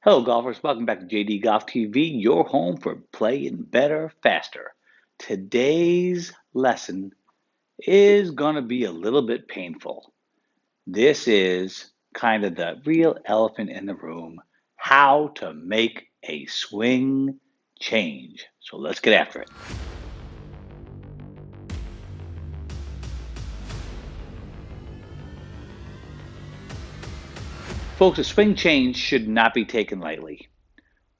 Hello, golfers. Welcome back to JD Golf TV, your home for playing better, faster. Today's lesson is going to be a little bit painful. This is kind of the real elephant in the room, how to make a swing change. So let's get after it. Folks, a swing change should not be taken lightly.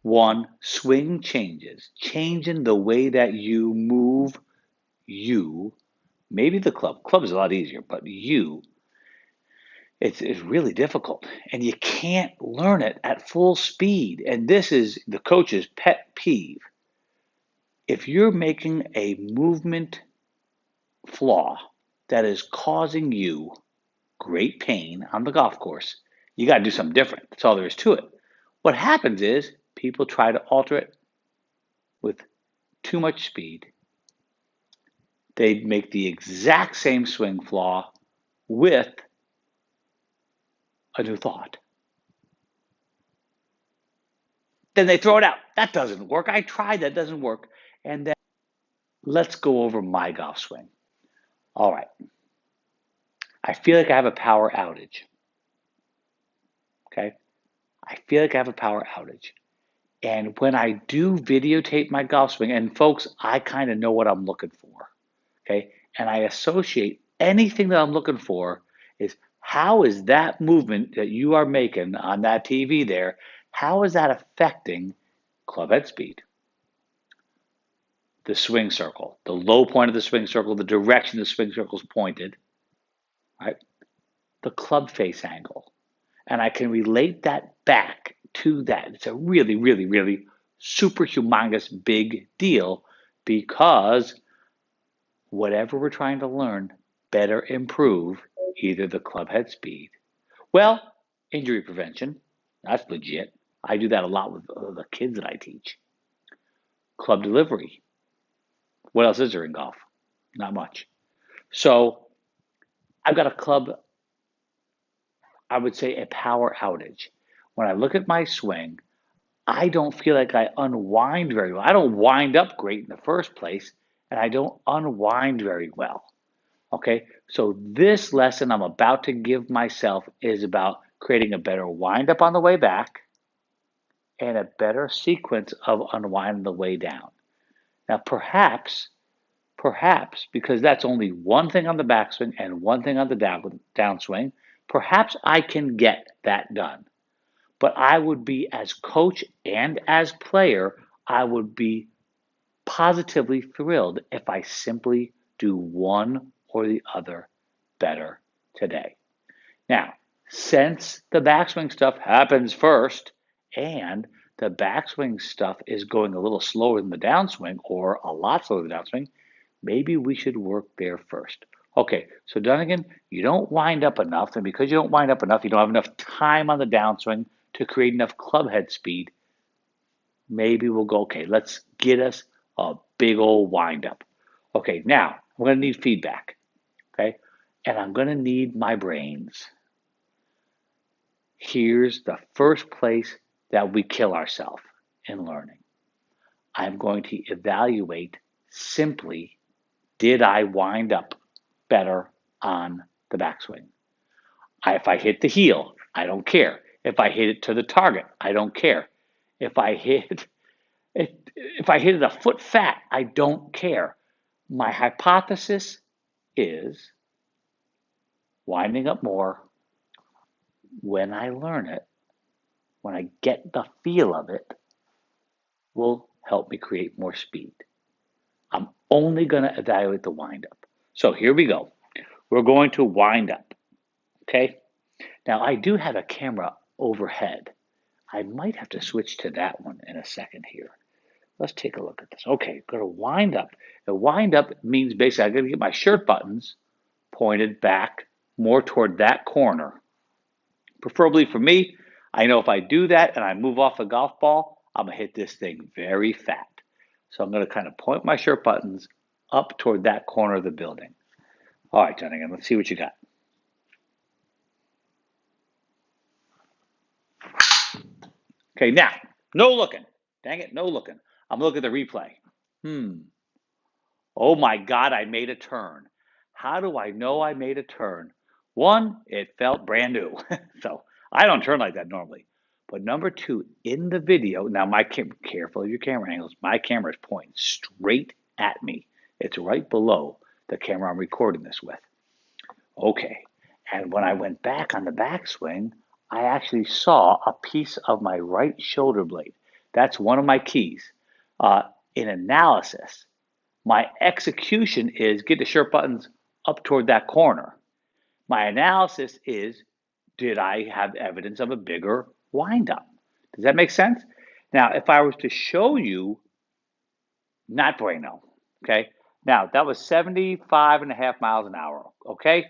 One, swing changes, changing the way that you move you, maybe the club. Club is a lot easier, but it's really difficult. And you can't learn it at full speed. And this is the coach's pet peeve. If you're making a movement flaw that is causing you great pain on the golf course, you got to do something different. That's all there is to it. What happens is people try to alter it with too much speed. They make the exact same swing flaw with a new thought. Then they throw it out. That doesn't work. I tried, that doesn't work. And then let's go over my golf swing. All right. I feel like I have a power outage. Okay. I feel like I have a power outage. And when I do videotape my golf swing, and folks, I kind of know what I'm looking for. Okay. And I associate anything that I'm looking for is how is that movement that you are making on that TV there, how is that affecting club head speed? The swing circle, the low point of the swing circle, the direction the swing circle is pointed, right? The club face angle. And I can relate that back to that. It's a really, really, really super humongous big deal because whatever we're trying to learn better improve either the club head speed. Well, injury prevention, that's legit. I do that a lot with the kids that I teach. Club delivery. What else is there in golf? Not much. So I've got a club, I would say a power outage. When I look at my swing, I don't feel like I unwind very well. I don't wind up great in the first place, and I don't unwind very well. Okay, so this lesson I'm about to give myself is about creating a better wind up on the way back and a better sequence of unwinding the way down. Now, perhaps, because that's only one thing on the backswing and one thing on the downswing, perhaps I can get that done. But I would be, as coach and as player, I would be positively thrilled if I simply do one or the other better today. Now, since the backswing stuff happens first and the backswing stuff is going a little slower than the downswing or a lot slower than the downswing, maybe we should work there first. Okay, so Dunigan, you don't wind up enough, and because you don't wind up enough, you don't have enough time on the downswing to create enough club head speed. Maybe we'll go, okay, let's get us a big old wind up. Okay, now I'm going to need feedback. Okay, and I'm going to need my brains. Here's the first place that we kill ourselves in learning. I'm going to evaluate simply, did I wind up better on the backswing? If I hit the heel, I don't care. If I hit it to the target, I don't care. If I hit it a foot fat, I don't care. My hypothesis is winding up more when I learn it, when I get the feel of it, will help me create more speed. I'm only going to evaluate the wind up. So here we go. We're going to wind up. Okay. Now I do have a camera overhead. I might have to switch to that one in a second here. Let's take a look at this. Okay, going to wind up. The wind up means basically I'm going to get my shirt buttons pointed back more toward that corner. Preferably for me, I know if I do that and I move off the golf ball, I'm going to hit this thing very fat. So I'm going to kind of point my shirt buttons up toward that corner of the building. All right, Dunigan, let's see what you got. Okay, now, no looking. Dang it, no looking. I'm looking at the replay. Oh my God, I made a turn. How do I know I made a turn? One, it felt brand new. So I don't turn like that normally. But number two, in the video, now careful of your camera angles. My camera is pointing straight at me. It's right below the camera I'm recording this with. Okay. And when I went back on the backswing, I actually saw a piece of my right shoulder blade. That's one of my keys. In analysis, my execution is get the shirt buttons up toward that corner. My analysis is, did I have evidence of a bigger windup? Does that make sense? Now, if I was to show you, not bueno, okay? Now, that was 75.5 miles an hour, okay?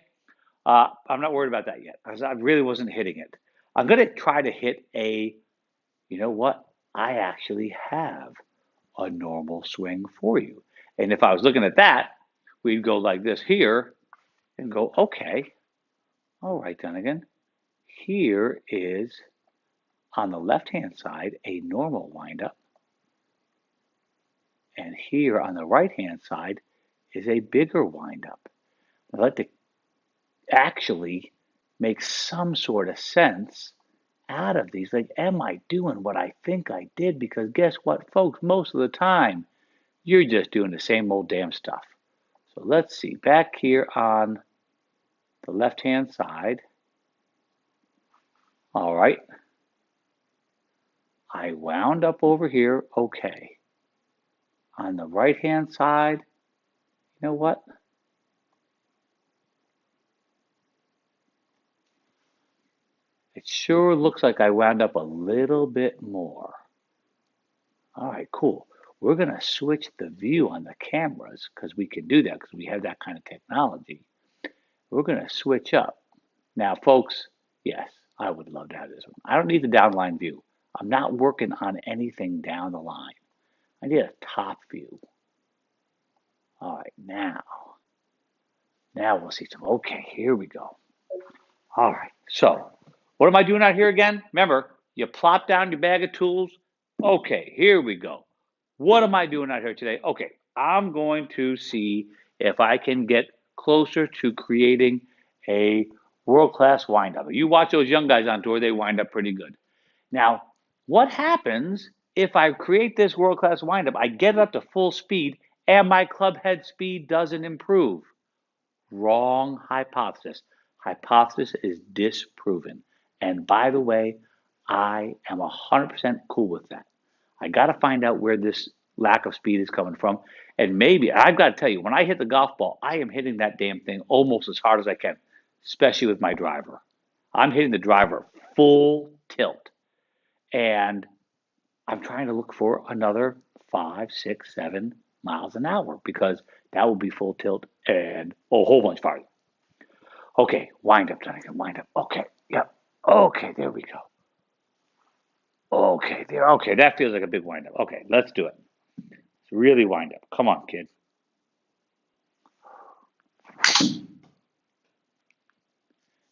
I'm not worried about that yet because I really wasn't hitting it. I'm going to try to hit you know what? I actually have a normal swing for you. And if I was looking at that, we'd go like this here and go, okay, all right, Dunigan, here is on the left-hand side a normal windup. And here on the right-hand side is a bigger windup. I'd like to actually make some sort of sense out of these. Like, am I doing what I think I did? Because guess what, folks? Most of the time, you're just doing the same old damn stuff. So let's see. Back here on the left-hand side. All right. I wound up over here. Okay. On the right-hand side, you know what? It sure looks like I wound up a little bit more. All right, cool. We're going to switch the view on the cameras because we can do that because we have that kind of technology. We're going to switch up. Now, folks, yes, I would love to have this one. I don't need the downline view. I'm not working on anything down the line. I need a top view. All right, now we'll see some. Okay, here we go. All right, so what am I doing out here again? Remember, you plop down your bag of tools. Okay, here we go. What am I doing out here today? Okay, I'm going to see if I can get closer to creating a world-class windup. You watch those young guys on tour, they wind up pretty good. Now, what happens if I create this world-class windup, I get it up to full speed, and my club head speed doesn't improve? Wrong hypothesis. Hypothesis is disproven. And by the way, I am 100% cool with that. I got to find out where this lack of speed is coming from. And maybe, I've got to tell you, when I hit the golf ball, I am hitting that damn thing almost as hard as I can, especially with my driver. I'm hitting the driver full tilt. And I'm trying to look for another 5, 6, 7 miles an hour because that will be full tilt and a whole bunch farther. Okay, wind up, Dunigan, wind up. Okay, yep. Okay, there we go. Okay, there. Okay, that feels like a big wind up. Okay, let's do it. Let's really wind up. Come on, kid.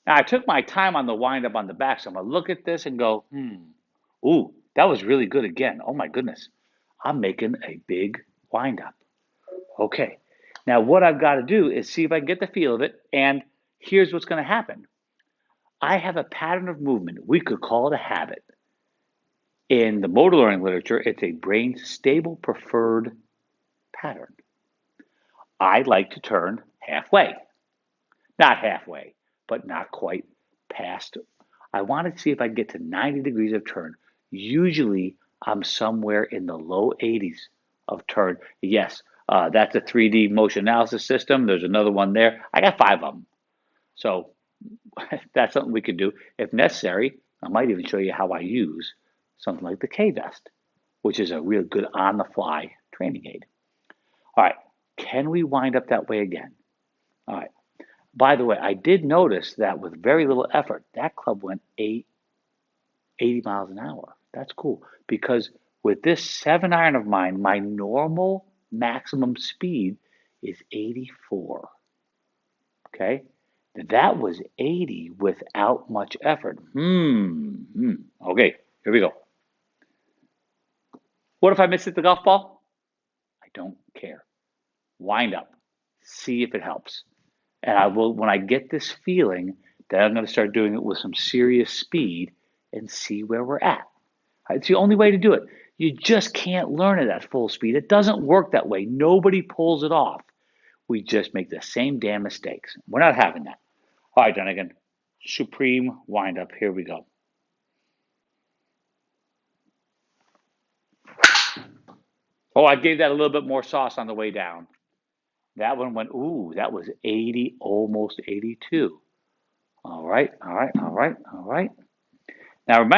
Now, I took my time on the wind up on the back, so I'm going to look at this and go, ooh, that was really good again. Oh, my goodness. I'm making a big wind up. Okay, now what I've got to do is see if I can get the feel of it, and here's what's going to happen. I have a pattern of movement. We could call it a habit. In the motor learning literature, it's a brain stable preferred pattern. I like to turn halfway. Not halfway, but not quite past. I want to see if I can get to 90 degrees of turn. Usually, I'm somewhere in the low 80s of turn. Yes, that's a 3D motion analysis system. There's another one there. I got 5 of them. So that's something we could do. If necessary, I might even show you how I use something like the K-Vest, which is a real good on-the-fly training aid. All right, can we wind up that way again? All right. By the way, I did notice that with very little effort, that club went 80 miles an hour. That's cool because with this 7-iron of mine, my normal maximum speed is 84. Okay, that was 80 without much effort. Okay, here we go. What if I miss it the golf ball? I don't care. Wind up. See if it helps. And I will, when I get this feeling, then I'm going to start doing it with some serious speed and see where we're at. It's the only way to do it. You just can't learn it at full speed. It doesn't work that way. Nobody pulls it off. We just make the same damn mistakes. We're not having that. All right, Dunigan. Supreme windup. Here we go. Oh, I gave that a little bit more sauce on the way down. That one went, ooh, that was 80, almost 82. All right, all right, all right, all right. Now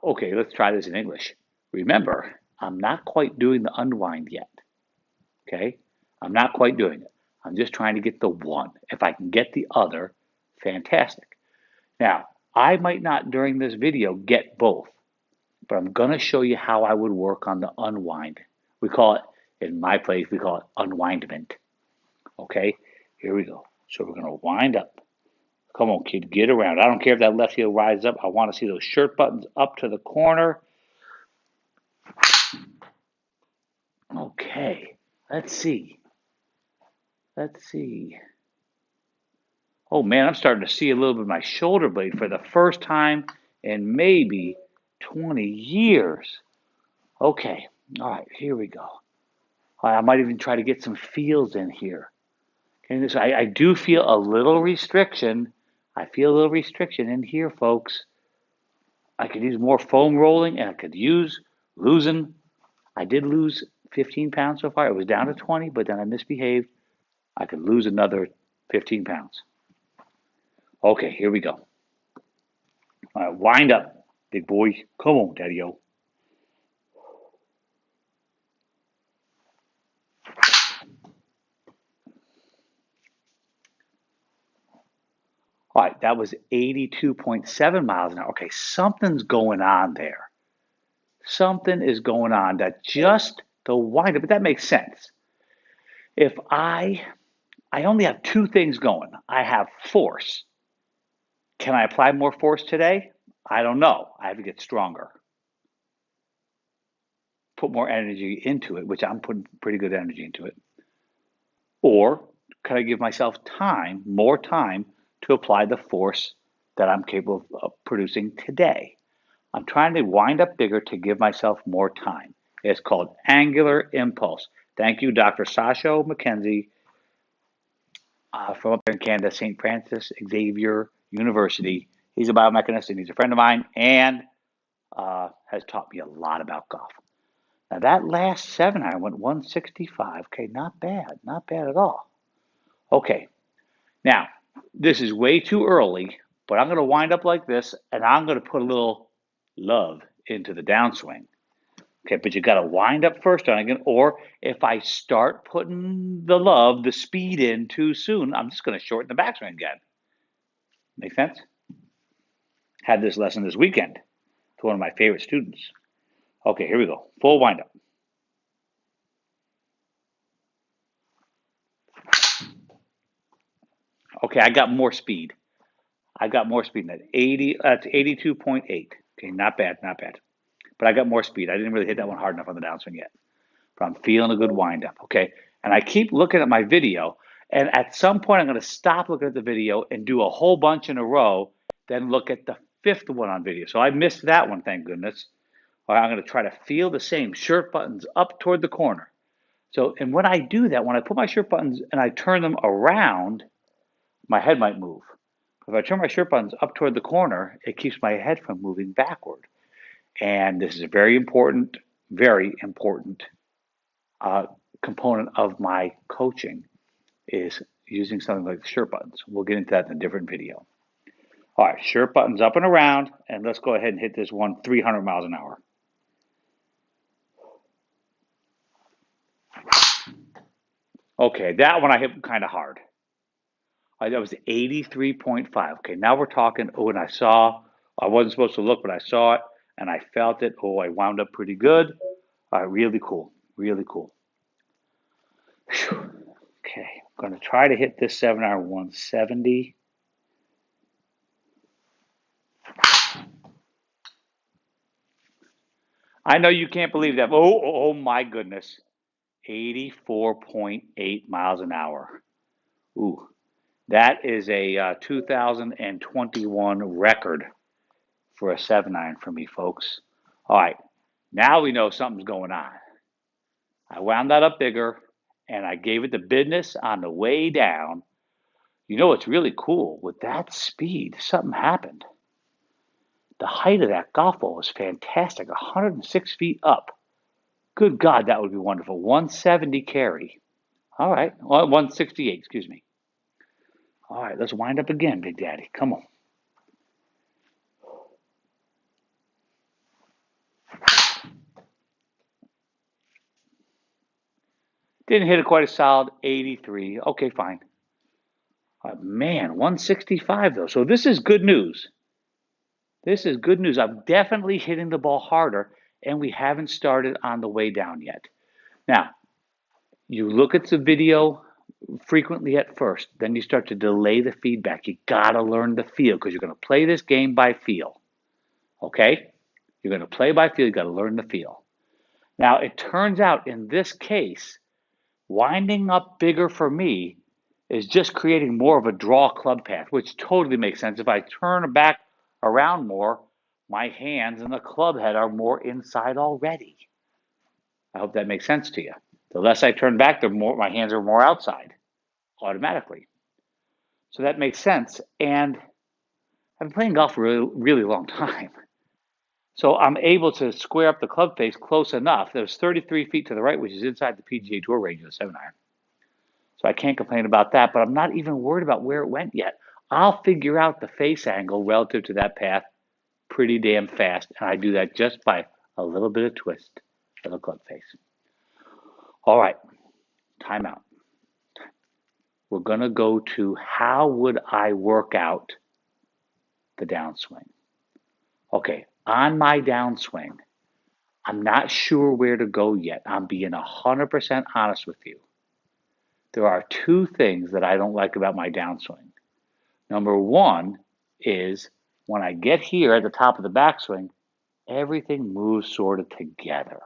okay, let's try this in English. Remember, I'm not quite doing the unwind yet. Okay? I'm not quite doing it. I'm just trying to get the one. If I can get the other, fantastic. Now, I might not during this video get both, but I'm going to show you how I would work on the unwind. We call it, in my place, we call it unwindment. Okay? Here we go. So we're going to wind up. Come on, kid, get around. I don't care if that left heel rises up. I want to see those shirt buttons up to the corner. Okay, let's see. Let's see. Oh man, I'm starting to see a little bit of my shoulder blade for the first time in maybe 20 years. Okay, all right, here we go. I might even try to get some feels in here. Okay, so I do feel a little restriction. I feel a little restriction in here, folks. I could use more foam rolling, and I could use losing. I did lose 15 pounds so far. It was down to 20, but then I misbehaved. I could lose another 15 pounds. Okay, here we go. All right, wind up, big boy. Come on, daddy-o. All right, that was 82.7 miles an hour. Okay, something's going on there. Something is going on that just the wind up, but that makes sense. If I only have two things going. I have force. Can I apply more force today? I don't know. I have to get stronger. Put more energy into it, which I'm putting pretty good energy into it. Or could I give myself time, more time, to apply the force that I'm capable of producing today? I'm trying to wind up bigger to give myself more time. It's called angular impulse. Thank you, Dr. Sasho McKenzie from up in Canada, St. Francis Xavier University. He's a biomechanist and he's a friend of mine and has taught me a lot about golf. Now that last 7-iron went 165. Okay, not bad at all. Okay, now this is way too early, but I'm going to wind up like this, and I'm going to put a little love into the downswing. Okay, but you got to wind up first, again, or if I start putting the love, the speed in too soon, I'm just going to shorten the backswing again. Make sense? Had this lesson this weekend to one of my favorite students. Okay, here we go. Full wind up. Okay, I got more speed. I got more speed than that. 80, that's 82.8. Okay, not bad, not bad. But I got more speed. I didn't really hit that one hard enough on the downswing yet. But I'm feeling a good wind up. Okay, and I keep looking at my video, and at some point I'm going to stop looking at the video and do a whole bunch in a row, then look at the fifth one on video. So I missed that one, thank goodness. All right, I'm going to try to feel the same shirt buttons up toward the corner. So, and when I do that, when I put my shirt buttons and I turn them around, my head might move. If I turn my shirt buttons up toward the corner, it keeps my head from moving backward. And this is a very important component of my coaching is using something like the shirt buttons. We'll get into that in a different video. All right, shirt buttons up and around, and let's go ahead and hit this one 300 miles an hour. Okay, that one I hit kind of hard. That was 83.5. Okay, now we're talking. Oh, and I wasn't supposed to look, but I saw it and I felt it. Oh, I wound up pretty good. All right, really cool, really cool. Whew. Okay, I'm going to try to hit this 7-iron 170. I know you can't believe that. Oh my goodness. 84.8 miles an hour. Ooh, that is a 2021 record for a 7-iron for me, folks. All right, now we know something's going on. I wound that up bigger and I gave it the business on the way down. You know what's really cool? With that speed, something happened. The height of that golf ball was fantastic, 106 feet up. Good God, that would be wonderful. 170 carry. All right, 168, excuse me. All right, let's wind up again, Big Daddy. Come on. Didn't hit it quite a solid 83. Okay, fine. Man, 165 though. So this is good news. This is good news. I'm definitely hitting the ball harder, and we haven't started on the way down yet. Now, you look at the video frequently at first, then you start to delay the feedback. You gotta learn the feel because you're gonna play this game by feel. Okay? You're gonna play by feel, you gotta learn the feel. Now, it turns out in this case, winding up bigger for me is just creating more of a draw club path, which totally makes sense. If I turn back around more, my hands and the club head are more inside already. I hope that makes sense to you. The less I turn back, the more my hands are more outside automatically. So that makes sense. And I've been playing golf for a really, really long time. So I'm able to square up the club face close enough. There's 33 feet to the right, which is inside the PGA Tour range of the 7-iron. So I can't complain about that, but I'm not even worried about where it went yet. I'll figure out the face angle relative to that path pretty damn fast, and I do that just by a little bit of twist of the club face. All right, timeout. We're going to go to how would I work out the downswing? Okay, on my downswing, I'm not sure where to go yet. I'm being 100% honest with you. There are two things that I don't like about my downswing. Number one is when I get here at the top of the backswing, everything moves sort of together.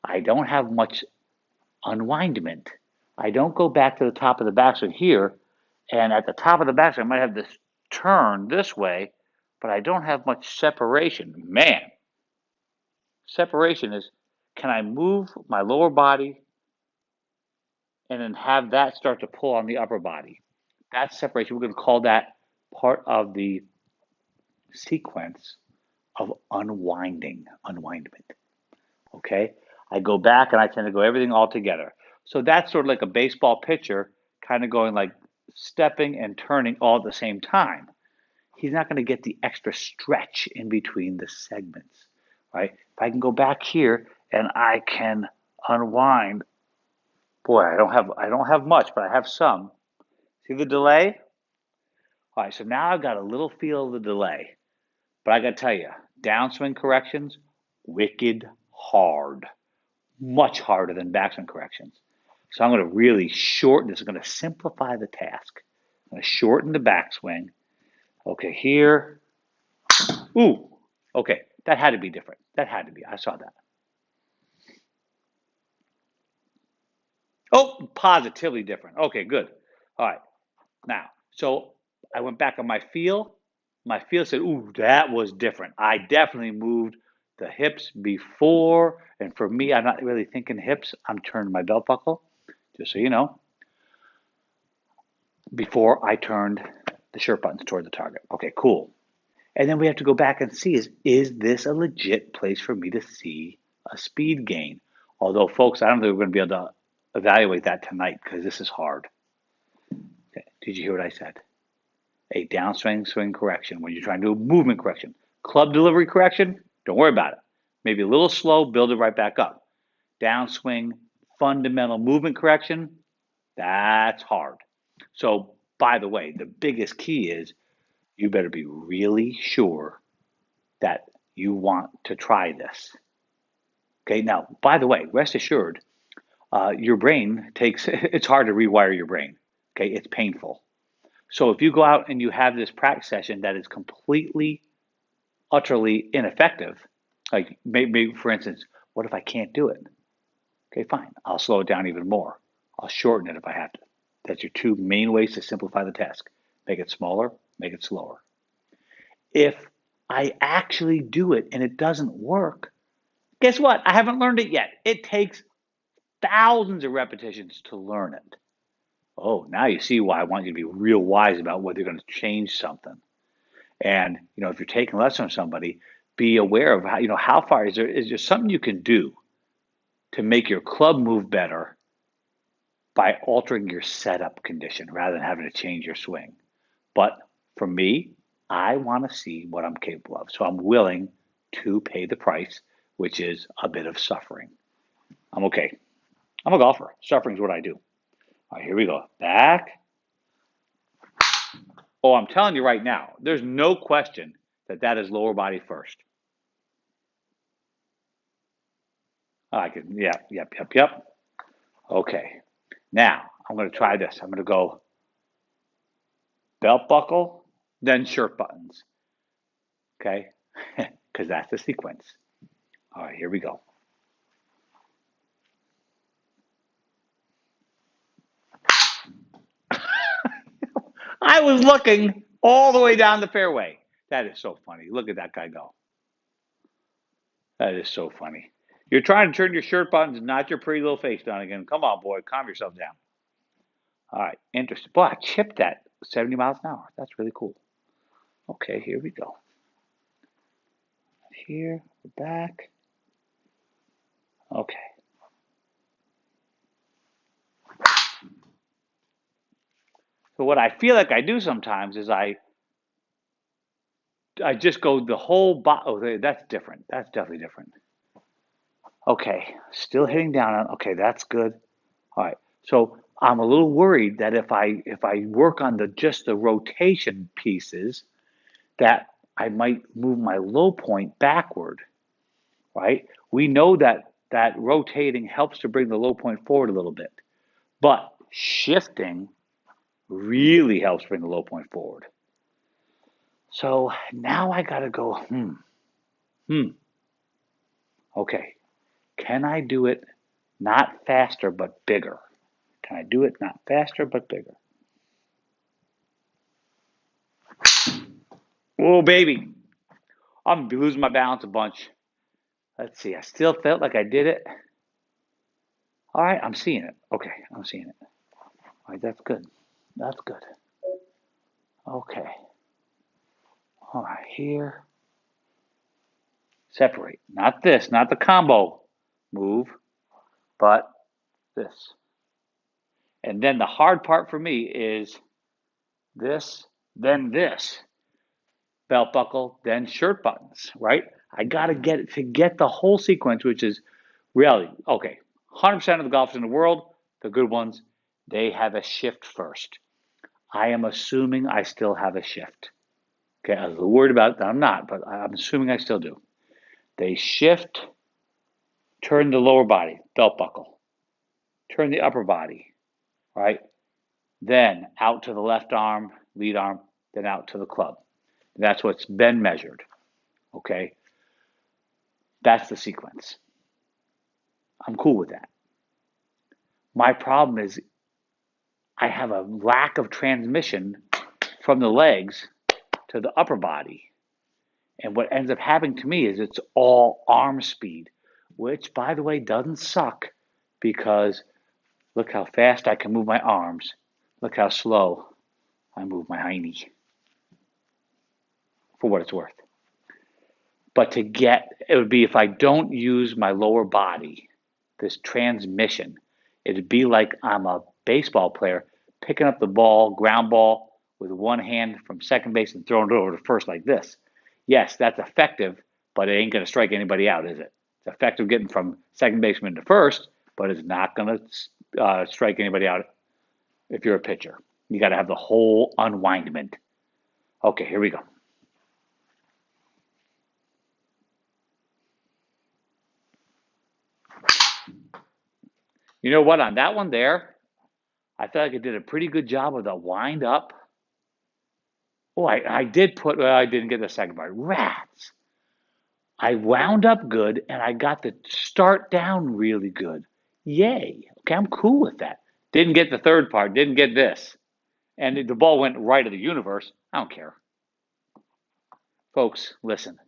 I don't have much unwindment. I don't go back to the top of the backswing here, and at the top of the backswing, I might have this turn this way, but I don't have much separation. Man, separation is, can I move my lower body and then have that start to pull on the upper body? That's separation. We're going to call that part of the sequence of unwindment. Okay? I go back and I tend to go everything all together. So that's sort of like a baseball pitcher kind of going like stepping and turning all at the same time. He's not going to get the extra stretch in between the segments, right? If I can go back here and I can unwind, boy, I don't have much, but I have some. See the delay? All right, so now I've got a little feel of the delay. But I got to tell you, downswing corrections, wicked hard. Much harder than backswing corrections. So I'm going to really shorten this. I'm going to simplify the task. I'm going to shorten the backswing. Okay, here. Ooh, okay, that had to be different. That had to be. I saw that. Oh, positively different. Okay, good. All right. Now, so I went back on my feel. My feel said, ooh, that was different. I definitely moved the hips before. And for me, I'm not really thinking hips. I'm turning my belt buckle, just so you know, before I turned the shirt buttons toward the target. Okay, cool. And then we have to go back and see, is this a legit place for me to see a speed gain? Although, folks, I don't think we're going to be able to evaluate that tonight because this is hard. Okay. Did you hear what I said? A downswing swing correction when you're trying to do a movement correction. Club delivery correction, don't worry about it. Maybe a little slow, build it right back up. Downswing fundamental movement correction, that's hard. So, by the way, the biggest key is you better be really sure that you want to try this. Okay, now, by the way, rest assured, your brain it's hard to rewire your brain. Okay, it's painful. So if you go out and you have this practice session that is completely, utterly ineffective, Like maybe, for instance, what if I can't do it? Okay, fine. I'll slow it down even more. I'll shorten it if I have to. That's your two main ways to simplify the task. Make it smaller, make it slower. If I actually do it and it doesn't work, guess what? I haven't learned it yet. It takes thousands of repetitions to learn it. Oh, now you see why I want you to be real wise about whether you're going to change something. And if you're taking lessons from somebody, be aware of how far is there something you can do to make your club move better by altering your setup condition rather than having to change your swing. But for me, I want to see what I'm capable of. So I'm willing to pay the price, which is a bit of suffering. I'm okay. I'm a golfer. Suffering is what I do. All right, here we go. Back. Oh, I'm telling you right now, there's no question that is lower body first. I can, yep. Okay. Now, I'm going to try this. I'm going to go belt buckle, then shirt buttons. Okay? Because that's the sequence. All right, here we go. I was looking all the way down the fairway. That is so funny. Look at that guy go. That is so funny. You're trying to turn your shirt buttons, not your pretty little face down again. Come on, boy. Calm yourself down. All right. Interesting. Boy, I chipped that 70 miles an hour. That's really cool. Okay, here we go. Here, back. Okay. So what I feel like I do sometimes is I just go the whole body. Oh, that's different. That's definitely different. Okay, still hitting down on. Okay, that's good. All right. So I'm a little worried that if I work on just the rotation pieces, that I might move my low point backward. Right? We know that rotating helps to bring the low point forward a little bit, but shifting really helps bring the low point forward. So now I got to go, okay, can I do it not faster but bigger? Can I do it not faster but bigger? Whoa, baby. I'm going to be losing my balance a bunch. Let's see. I still felt like I did it. All right, I'm seeing it. Okay, I'm seeing it. All right, that's good. That's good. Okay. All right, here. Separate. Not this, not the combo move, but this. And then the hard part for me is this, then this. Belt buckle, then shirt buttons, right? I got to get the whole sequence, which is really, okay, 100% of the golfers in the world, the good ones, they have a shift first. I am assuming I still have a shift. Okay, I was worried about that. I'm not, but I'm assuming I still do. They shift, turn the lower body, belt buckle, turn the upper body, right? Then out to the left arm, lead arm, then out to the club. And that's what's been measured. Okay, that's the sequence. I'm cool with that. My problem is I have a lack of transmission from the legs to the upper body. And what ends up happening to me is it's all arm speed, which, by the way, doesn't suck because look how fast I can move my arms. Look how slow I move my hiney, for what it's worth. But it would be if I don't use my lower body, this transmission, it'd be like I'm a baseball player picking up the ball, ground ball, with one hand from second base and throwing it over to first like this. Yes, that's effective, but it ain't going to strike anybody out, is it? It's effective getting from second baseman to first, but it's not going to strike anybody out if you're a pitcher. You got to have the whole unwindment. Okay, here we go. You know what? On that one there, I feel like I did a pretty good job of the wind up. Oh, I did well, I didn't get the second part. Rats. I wound up good, and I got the start down really good. Yay. Okay, I'm cool with that. Didn't get the third part, didn't get this. And the ball went right of the universe. I don't care. Folks, listen.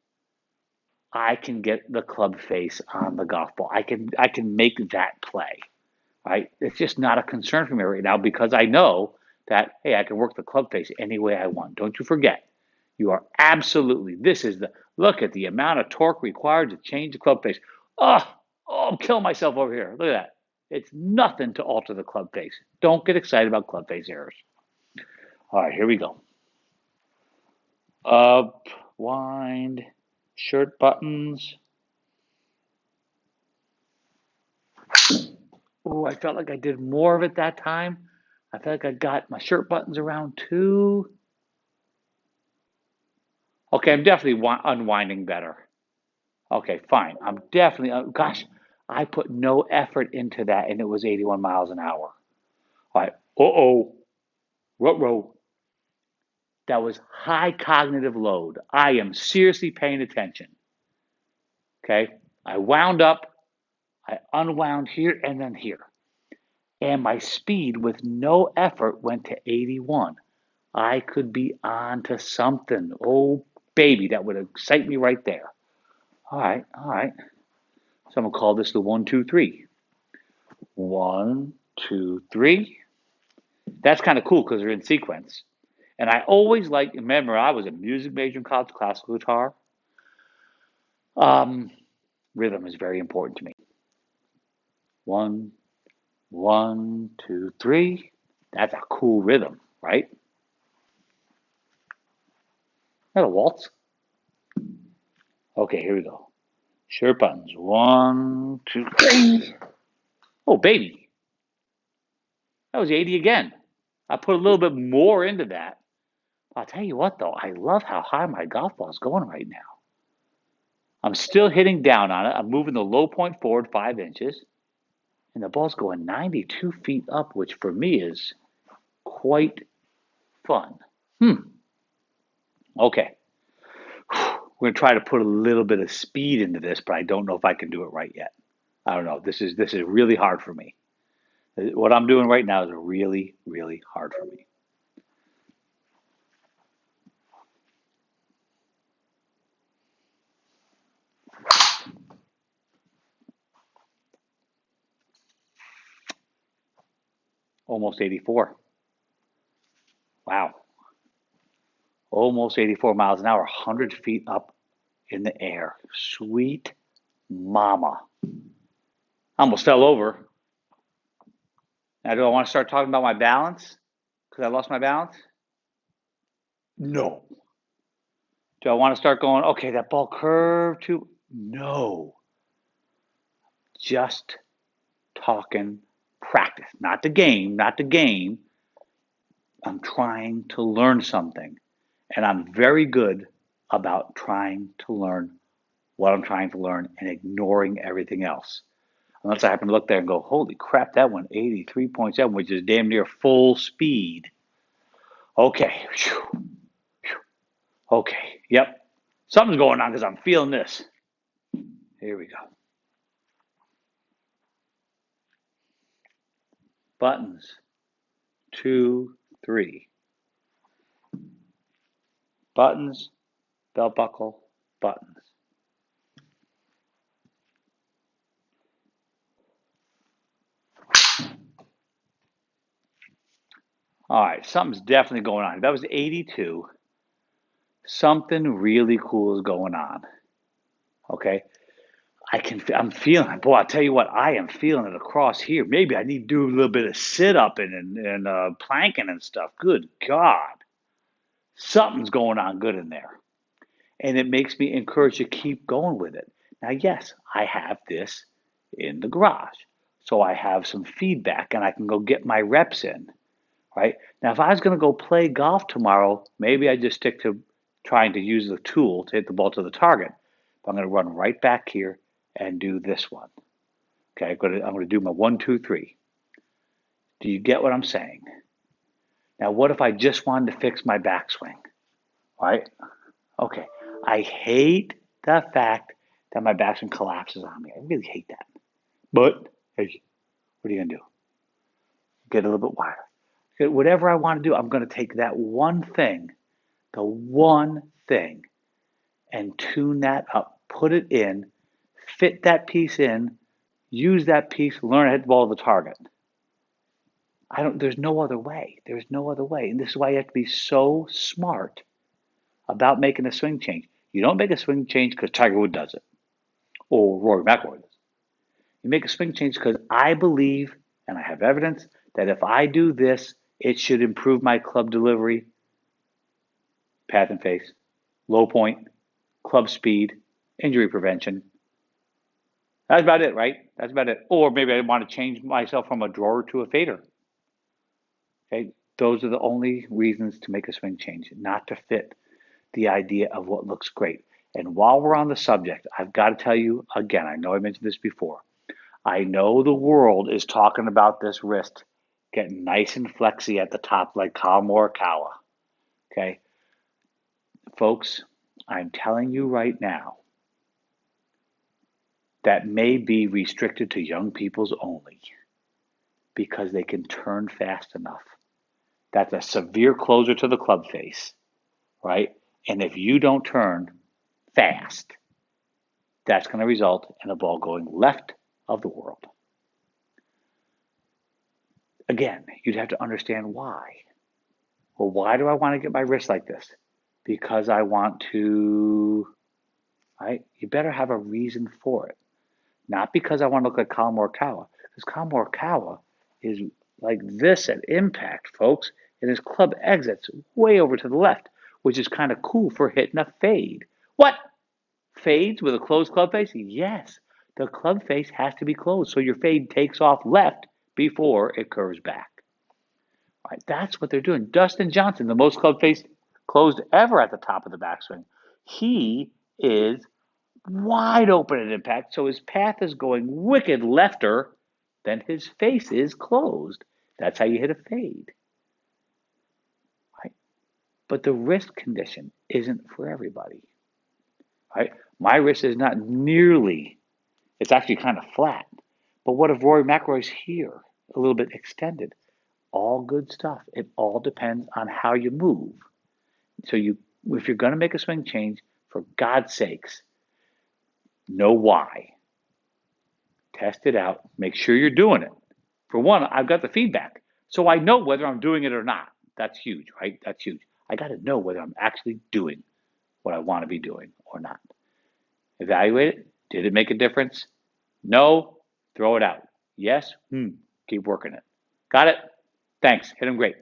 I can get the club face on the golf ball. I can make that play. Right? It's just not a concern for me right now because I know that hey, I can work the club face any way I want. Don't you forget. You are absolutely. This is the look at the amount of torque required to change the club face. Oh, I'm killing myself over here. Look at that. It's nothing to alter the club face. Don't get excited about club face errors. All right, here we go. Up, wind, shirt buttons. Oh, I felt like I did more of it that time. I felt like I got my shirt buttons around too. Okay, I'm definitely unwinding better. Okay, fine. I'm definitely, gosh, I put no effort into that and it was 81 miles an hour. All right, ruh-roh. That was high cognitive load. I am seriously paying attention. Okay, I wound up, I unwound here and then here. And my speed with no effort went to 81. I could be on to something. Oh, baby, that would excite me right there. All right, all right. So I'm gonna call this the 1, 2, 3. 1, 2, 3. That's kind of cool because they're in sequence. And I always like. Remember, I was a music major in college, classical guitar. Um, Rhythm is very important to me. 1, 1, 2, 3. That's a cool rhythm, right? Is that a waltz? Okay, here we go. Shirt buttons. 1, 2, 3. Oh, baby. That was 80 again. I put a little bit more into that. I'll tell you what, though, I love how high my golf ball is going right now. I'm still hitting down on it. I'm moving the low point forward 5 inches, and the ball's going 92 feet up, which for me is quite fun. Okay. We're going to try to put a little bit of speed into this, but I don't know if I can do it right yet. I don't know. This is really hard for me. What I'm doing right now is really, really hard for me. Almost 84. Wow. Almost 84 miles an hour, 100 feet up in the air. Sweet mama. I almost fell over. Now, do I want to start talking about my balance? Because I lost my balance? No. Do I want to start going, okay, that ball curved too? No. Just talking practice. Not the game, not the game. I'm trying to learn something. And I'm very good about trying to learn what I'm trying to learn and ignoring everything else. Unless I happen to look there and go, holy crap, that went 83.7, which is damn near full speed. Okay. Okay. Yep. Something's going on because I'm feeling this. Here we go. Buttons. 2, 3. Buttons, belt buckle, buttons. All right, something's definitely going on. That was 82. Something really cool is going on. Okay, I'm feeling it. Boy, I'll tell you what, I am feeling it across here. Maybe I need to do a little bit of sit up and planking and stuff. Good God, something's going on good in there, and it makes me encouraged to keep going with it. Now, yes, I have this in the garage, so I have some feedback, and I can go get my reps in. Right? Now, if I was going to go play golf tomorrow, maybe I just stick to trying to use the tool to hit the ball to the target. But I'm going to run right back here and do this one. Okay, I'm going to do my 1, 2, 3. Do you get what I'm saying? Now, what if I just wanted to fix my backswing? Right? Okay. I hate the fact that my backswing collapses on me. I really hate that. But hey, what are you going to do? Get a little bit wider. Whatever I want to do, I'm going to take that one thing, the one thing, and tune that up, put it in, fit that piece in, use that piece, learn how to hit the ball to the target. There's no other way. There's no other way. And this is why you have to be so smart about making a swing change. You don't make a swing change because Tiger Woods does it or Rory McIlroy does. You make a swing change because I believe, and I have evidence, that if I do this, it should improve my club delivery, path and face, low point, club speed, injury prevention. That's about it, right? That's about it. Or maybe I want to change myself from a drawer to a fader. Okay, those are the only reasons to make a swing change, not to fit the idea of what looks great. And while we're on the subject, I've got to tell you again, I know I mentioned this before. I know the world is talking about this wrist getting nice and flexy at the top like Kyle Morikawa. Okay, folks, I'm telling you right now, that may be restricted to young people's only because they can turn fast enough. That's a severe closer to the club face, right? And if you don't turn fast, that's going to result in a ball going left of the world. Again, you'd have to understand why. Well, why do I want to get my wrist like this? Because I want to, right? You better have a reason for it. Not because I want to look like Kyle Morikawa, because Kyle Morikawa is like this at impact, folks, and his club exits way over to the left, which is kind of cool for hitting a fade. What? Fades with a closed club face? Yes. The club face has to be closed, so your fade takes off left before it curves back. All right, that's what they're doing. Dustin Johnson, the most club face closed ever at the top of the backswing. He is wide open at impact, so his path is going wicked lefter, then his face is closed. That's how you hit a fade. Right? But the wrist condition isn't for everybody. Right? My wrist is not nearly, it's actually kind of flat. But what if Rory McIlroy's here, a little bit extended? All good stuff. It all depends on how you move. So if you're going to make a swing change, for God's sakes, know why. Test it out. Make sure you're doing it. For one, I've got the feedback. So I know whether I'm doing it or not. That's huge, right? That's huge. I got to know whether I'm actually doing what I want to be doing or not. Evaluate it. Did it make a difference? No. Throw it out. Yes. Keep working it. Got it? Thanks. Hit them great.